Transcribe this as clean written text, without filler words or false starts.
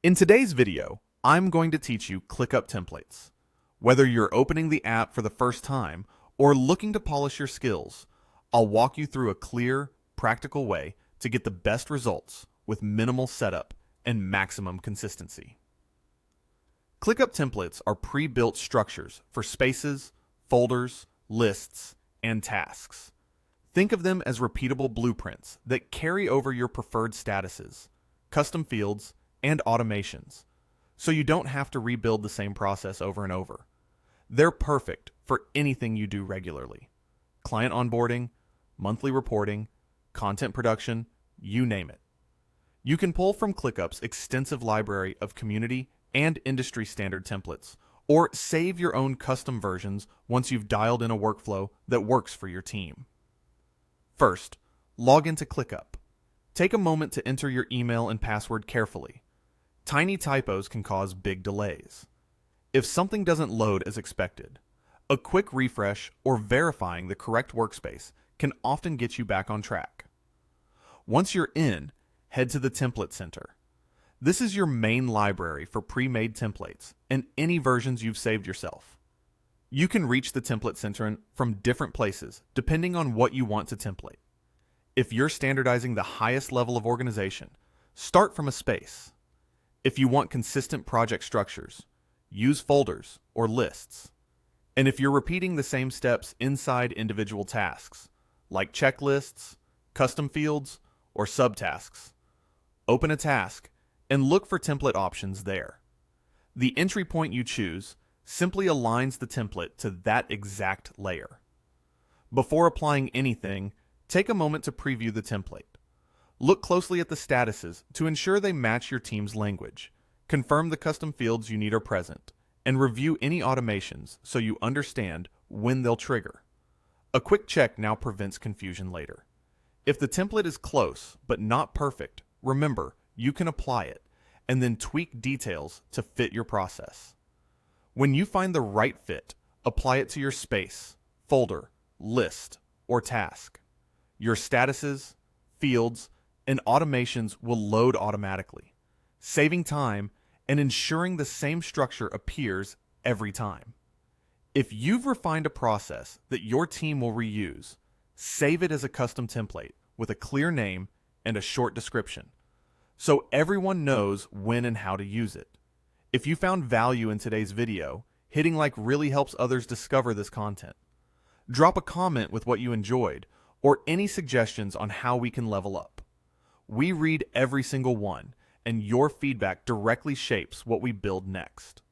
In today's video, I'm going to teach you ClickUp templates. Whether you're opening the app for the first time or looking to polish your skills, I'll walk you through a clear, practical way to get the best results with minimal setup and maximum consistency. ClickUp templates are pre-built structures for spaces, folders, lists, and tasks. Think of them as repeatable blueprints that carry over your preferred statuses, custom fields, and automations, so you don't have to rebuild the same process over and over. They're perfect for anything you do regularly. Client onboarding, monthly reporting, content production, you name it. You can pull from ClickUp's extensive library of community and industry standard templates, or save your own custom versions once you've dialed in a workflow that works for your team. First, log into ClickUp. Take a moment to enter your email and password carefully. Tiny typos can cause big delays. If something doesn't load as expected, a quick refresh or verifying the correct workspace can often get you back on track. Once you're in, head to the Template Center. This is your main library for pre-made templates and any versions you've saved yourself. You can reach the Template Center from different places depending on what you want to template. If you're standardizing the highest level of organization, start from a space. If you want consistent project structures, use folders or lists. And if you're repeating the same steps inside individual tasks, like checklists, custom fields, or subtasks, open a task and look for template options there. The entry point you choose simply aligns the template to that exact layer. Before applying anything, take a moment to preview the template. Look closely at the statuses to ensure they match your team's language. Confirm the custom fields you need are present, and review any automations so you understand when they'll trigger. A quick check now prevents confusion later. If the template is close but not perfect, remember, you can apply it and then tweak details to fit your process. When you find the right fit, apply it to your space, folder, list, or task. Your statuses, fields, and automations will load automatically, saving time and ensuring the same structure appears every time. If you've refined a process that your team will reuse, save it as a custom template with a clear name and a short description, so everyone knows when and how to use it. If you found value in today's video, hitting like really helps others discover this content. Drop a comment with what you enjoyed or any suggestions on how we can level up. We read every single one, and your feedback directly shapes what we build next.